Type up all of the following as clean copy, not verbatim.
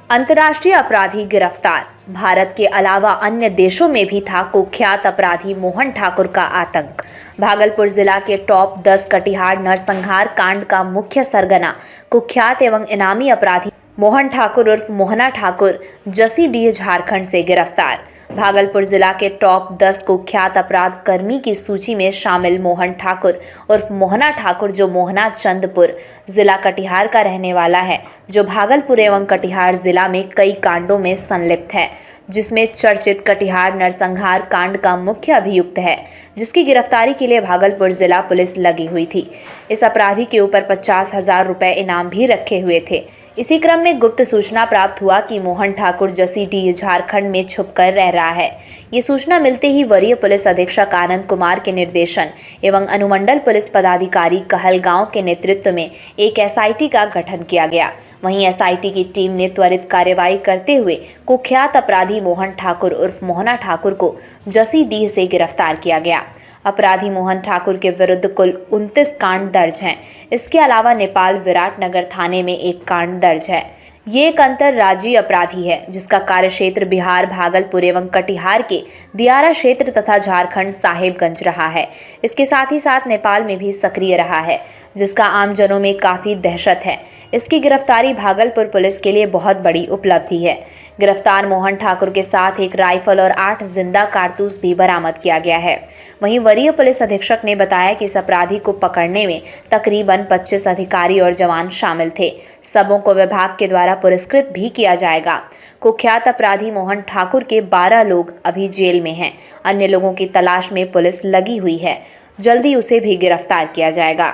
अंतर्राष्ट्रीय अपराधी गिरफ्तार। भारत के अलावा अन्य देशों में भी था कुख्यात अपराधी मोहन ठाकुर का आतंक। भागलपुर जिला के टॉप 10 कटिहार नरसंहार कांड का मुख्य सरगना कुख्यात एवं इनामी अपराधी मोहन ठाकुर उर्फ मोहना ठाकुर जसीडीह झारखंड से गिरफ्तार। भागलपुर जिला के टॉप 10 कुख्यात अपराध कर्मी की सूची में शामिल मोहन ठाकुर उर्फ मोहना ठाकुर, जो मोहना चंदपुर जिला कटिहार का रहने वाला है, जो भागलपुर एवं कटिहार जिला में कई कांडों में संलिप्त है, जिसमें चर्चित कटिहार नरसंहार कांड का मुख्य अभियुक्त है, जिसकी गिरफ्तारी के लिए भागलपुर जिला पुलिस लगी हुई थी। इस अपराधी के ऊपर 50,000 रुपए इनाम भी रखे हुए थे। इसी क्रम में गुप्त सूचना प्राप्त हुआ कि मोहन ठाकुर जसीडीह झारखंड में छुपकर रह रहा है। ये सूचना मिलते ही वरीय पुलिस अधीक्षक आनंद कुमार के निर्देशन एवं अनुमंडल पुलिस पदाधिकारी कहलगांव के नेतृत्व में एक एसआईटी का गठन किया गया। वहीं एसआईटी की टीम ने त्वरित कार्रवाई करते हुए कुख्यात अपराधी मोहन ठाकुर उर्फ मोहना ठाकुर को जसीडीह से गिरफ्तार किया गया। अपराधी मोहन ठाकुर के विरुद्ध कुल 29 कांड दर्ज हैं। इसके अलावा नेपाल विराटनगर थाने में एक कांड दर्ज है। ये एक अंतर्राज्यीय अपराधी है, जिसका कार्यक्षेत्र बिहार, भागलपुर एवं कटिहार के दियारा क्षेत्र तथा झारखंड साहेबगंज रहा है। इसके साथ ही साथ नेपाल में भी सक्रिय रहा है, जिसका आमजनों में काफ़ी दहशत है। इसकी गिरफ्तारी भागलपुर पुलिस के लिए बहुत बड़ी उपलब्धि है। गिरफ्तार मोहन ठाकुर के साथ एक राइफल और 8 जिंदा कारतूस भी बरामद किया गया है। वहीं वरीय पुलिस अधीक्षक ने बताया कि इस अपराधी को पकड़ने में तकरीबन 25 अधिकारी और जवान शामिल थे। सबों को विभाग के द्वारा पुरस्कृत भी किया जाएगा। कुख्यात अपराधी मोहन ठाकुर के 12 लोग अभी जेल में हैं। अन्य लोगों की तलाश में पुलिस लगी हुई है। जल्दी उसे भी गिरफ्तार किया जाएगा।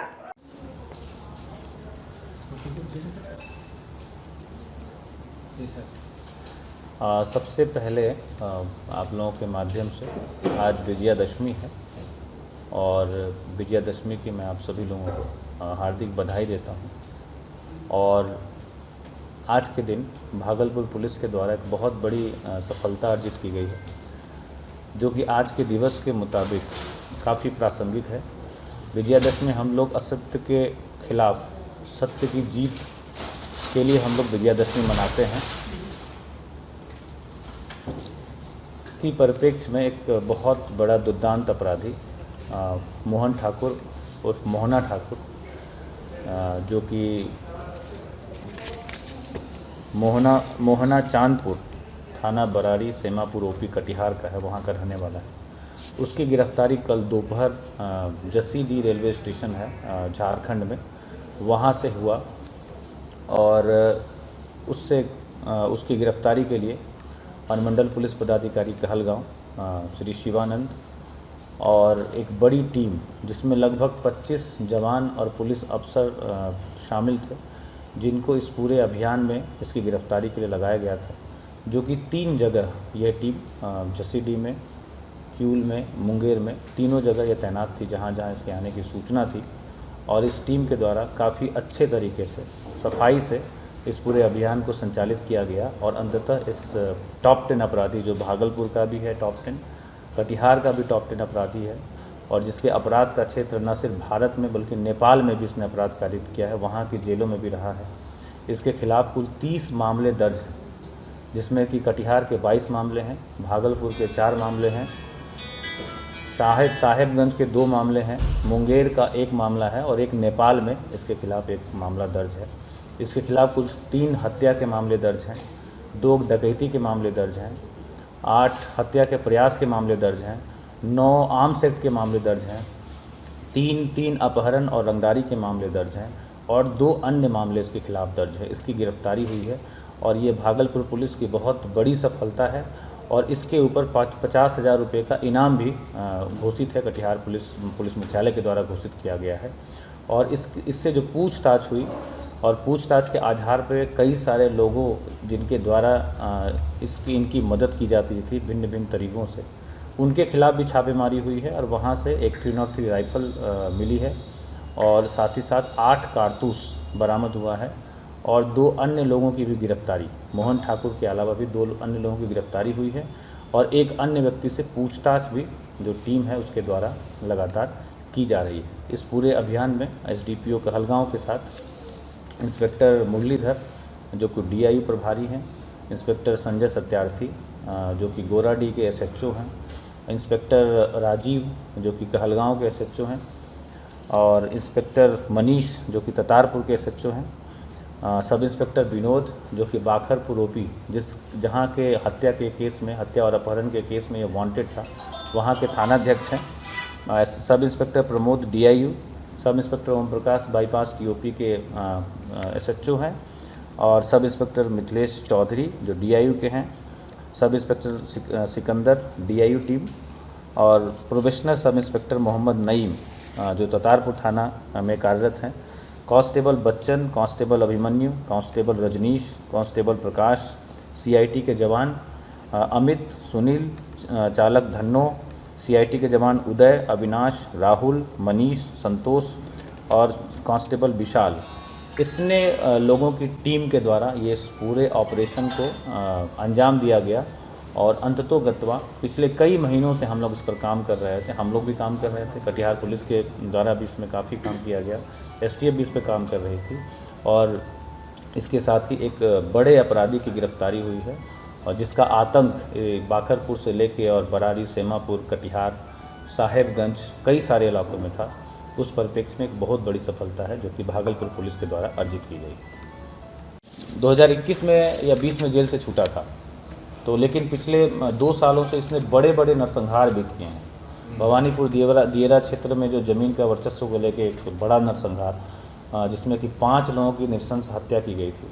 सबसे पहले आप लोगों के माध्यम से आज विजयादशमी है और विजयादशमी की मैं आप सभी लोगों को हार्दिक बधाई देता हूं। और आज के दिन भागलपुर पुलिस के द्वारा एक बहुत बड़ी सफलता अर्जित की गई है, जो कि आज के दिवस के मुताबिक काफ़ी प्रासंगिक है। विजयादशमी हम लोग असत्य के खिलाफ सत्य की जीत के लिए हम लोग विजयादशमी मनाते हैं। इसी परिप्रेक्ष्य में एक बहुत बड़ा दुर्दांत अपराधी मोहन ठाकुर उर्फ मोहना ठाकुर, जो कि मोहना चांदपुर थाना बरारी सेमापुर ओपी कटिहार का है, वहाँ का रहने वाला है। उसकी गिरफ्तारी कल दोपहर जसीडीह रेलवे स्टेशन है झारखंड में, वहाँ से हुआ और उसकी गिरफ्तारी के लिए अनुमंडल पुलिस पदाधिकारी कहलगांव श्री शिवानंद और एक बड़ी टीम, जिसमें लगभग 25 जवान और पुलिस अफसर शामिल थे, जिनको इस पूरे अभियान में इसकी गिरफ्तारी के लिए लगाया गया था, जो कि 3 जगह यह टीम जसीडीह में, क्यूल में, मुंगेर में, तीनों जगह यह तैनात थी जहां जहां इसके आने की सूचना थी। और इस टीम के द्वारा काफ़ी अच्छे तरीके से, सफाई से इस पूरे अभियान को संचालित किया गया और अंततः इस टॉप 10 अपराधी, जो भागलपुर का भी है टॉप 10, कटिहार का भी टॉप 10 अपराधी है और जिसके अपराध का क्षेत्र न सिर्फ भारत में बल्कि नेपाल में भी इसने अपराध कारित किया है, वहाँ की जेलों में भी रहा है। इसके खिलाफ कुल 30 मामले दर्ज हैं, जिसमें कि कटिहार के 22 मामले हैं, भागलपुर के 4 मामले हैं, साहेबगंज के 2 मामले हैं, मुंगेर का 1 मामला है और एक नेपाल में इसके खिलाफ 1 मामला दर्ज है। इसके खिलाफ कुल 3 हत्या के मामले दर्ज हैं, 2 डकैती के मामले दर्ज हैं, 8 हत्या के प्रयास के मामले दर्ज हैं, 9 आर्म्स एक्ट के मामले दर्ज हैं, 3 अपहरण और रंगदारी के मामले दर्ज हैं और 2 अन्य मामले इसके खिलाफ दर्ज है। इसकी गिरफ्तारी हुई है और ये भागलपुर पुलिस की बहुत बड़ी सफलता है और इसके ऊपर 50,000 रुपये का इनाम भी घोषित है, कटिहार पुलिस मुख्यालय के द्वारा घोषित किया गया है। और इससे जो पूछताछ हुई और पूछताछ के आधार पर कई सारे लोगों, जिनके द्वारा इनकी मदद की जाती थी भिन्न भिन्न तरीक़ों से, उनके खिलाफ भी छापेमारी हुई है और वहाँ से एक 303 राइफल मिली है और साथ ही साथ 8 कारतूस बरामद हुआ है और 2 अन्य लोगों की भी गिरफ्तारी, मोहन ठाकुर के अलावा भी 2 अन्य लोगों की गिरफ्तारी हुई है और एक अन्य व्यक्ति से पूछताछ भी जो टीम है उसके द्वारा लगातार की जा रही है। इस पूरे अभियान में एसडीपीओ कहलगांव के साथ इंस्पेक्टर मुरलीधर, जो कि डीआईयू प्रभारी हैं, इंस्पेक्टर संजय सत्यार्थी जो कि गोराडीह के एसएचओ हैं, इंस्पेक्टर राजीव जो कि कहलगांव के एसएचओ हैं, और इंस्पेक्टर मनीष जो कि ततारपुर के एसएचओ हैं, सब इंस्पेक्टर विनोद जो कि बाखरपुर ओपी जहां के हत्या के केस में, हत्या और अपहरण के केस में ये वांटेड था, वहां के थानाध्यक्ष हैं, sub inspector Pramod DIU, sub inspector Om Prakash bypass TOP के एसएचओ हैं, और सब इंस्पेक्टर मिथिलेश चौधरी जो डीआईयू के हैं, sub inspector Sikandar DIU team, और probationer sub inspector Mohammad Naeem जो ततारपुर थाना में कार्यरत हैं, constable Bachchan, constable Abhimanyu, constable Rajneesh, constable Prakash, CIT के जवान अमित, सुनील, चालक धन्नो, सीआईटी के जवान उदय, अविनाश, राहुल, मनीष, संतोष और कांस्टेबल विशाल, इतने लोगों की टीम के द्वारा ये इस पूरे ऑपरेशन को अंजाम दिया गया। और अंततोगत्वा पिछले कई महीनों से हम लोग इस पर काम कर रहे थे, हम लोग भी काम कर रहे थे, कटिहार पुलिस के द्वारा भी इसमें काफ़ी काम किया गया, एसटीएफ भी इस पर काम कर रही थी, और इसके साथ ही एक बड़े अपराधी की गिरफ्तारी हुई है, और जिसका आतंक बाखरपुर से लेके और बरारी, सेमापुर, कटिहार, साहेबगंज कई सारे इलाकों में था। उस परिप्रेक्ष्य में एक बहुत बड़ी सफलता है जो कि भागलपुर पुलिस के द्वारा अर्जित की गई। 2021 में या 20 में जेल से छूटा था, तो लेकिन पिछले 2 सालों से इसने बड़े बड़े नरसंहार भी किए हैं। भवानीपुर दियरा क्षेत्र में जो ज़मीन का वर्चस्व को लेकर एक बड़ा नरसंहार, जिसमें कि 5 लोगों की नृशंस हत्या की गई थी,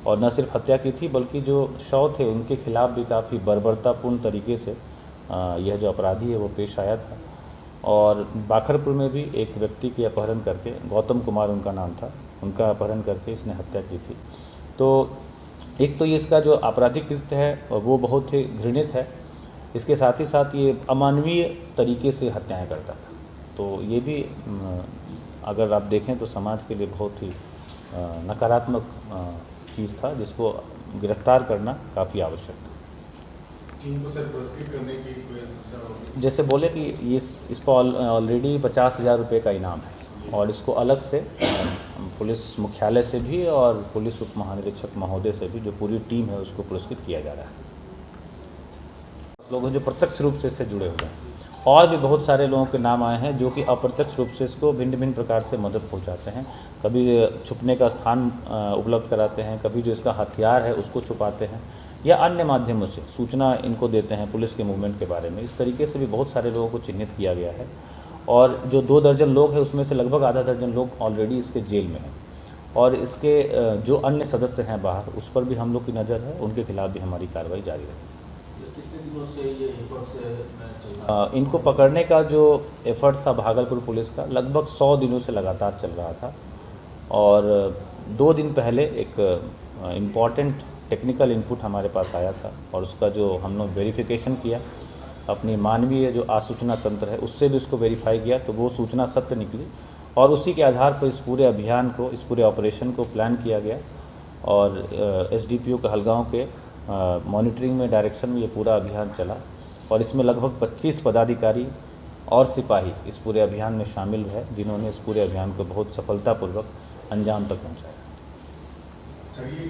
और न सिर्फ हत्या की थी बल्कि जो शव थे उनके खिलाफ भी काफ़ी बर्बरतापूर्ण तरीके से यह जो अपराधी है वो पेश आया था। और बाखरपुर में भी एक व्यक्ति की अपहरण करके, गौतम कुमार उनका नाम था, उनका अपहरण करके इसने हत्या की थी। तो एक तो ये इसका जो आपराधिक कृत्य है वो बहुत ही घृणित है, इसके साथ ही साथ ये अमानवीय तरीके से हत्याएं करता था। तो ये भी अगर आप देखें तो समाज के लिए बहुत ही नकारात्मक चीज़ था, जिसको गिरफ्तार करना काफ़ी आवश्यक था। इनको सर पुरस्कृत करने की कोई आवश्यकता होगी? जैसे बोले कि ये इस पर ऑलरेडी 50,000 रुपये का इनाम है, और इसको अलग से पुलिस मुख्यालय से भी और पुलिस उप महानिरीक्षक महोदय से भी जो पूरी टीम है उसको पुरस्कृत किया जा रहा है। लोग हैं जो प्रत्यक्ष रूप से इससे जुड़े हुए हैं, और भी बहुत सारे लोगों के नाम आए हैं जो कि अप्रत्यक्ष रूप से इसको भिन्न भिन्न प्रकार से मदद पहुंचाते हैं। कभी छुपने का स्थान उपलब्ध कराते हैं, कभी जो इसका हथियार है उसको छुपाते हैं, या अन्य माध्यमों से सूचना इनको देते हैं पुलिस के मूवमेंट के बारे में। इस तरीके से भी बहुत सारे लोगों को चिन्हित किया गया है, और जो 2 दर्जन लोग हैं उसमें से लगभग आधा दर्जन लोग ऑलरेडी इसके जेल में हैं, और इसके जो अन्य सदस्य हैं बाहर, उस पर भी हम लोग की नज़र है, उनके खिलाफ भी हमारी कार्रवाई जारी रहेगी। कितने दिनों से ये एफर्ट से चल रहा है? इनको पकड़ने का जो एफर्ट था भागलपुर पुलिस का लगभग 100 दिनों से लगातार चल रहा था, और 2 दिन पहले एक इम्पॉर्टेंट टेक्निकल इनपुट हमारे पास आया था, और उसका जो हम लोग वेरिफिकेशन किया अपनी मानवीय जो आसूचना तंत्र है उससे भी उसको वेरीफाई किया, तो वो सूचना सत्य निकली, और उसी के आधार पर इस पूरे अभियान को, इस पूरे ऑपरेशन को प्लान किया गया, और एसडीपीओ कहलगांव के मॉनिटरिंग में, डायरेक्शन में ये पूरा अभियान चला, और इसमें लगभग 25 पदाधिकारी और सिपाही इस पूरे अभियान में शामिल है, जिन्होंने इस पूरे अभियान को बहुत सफलतापूर्वक अंजाम तक पहुँचाया। सर ये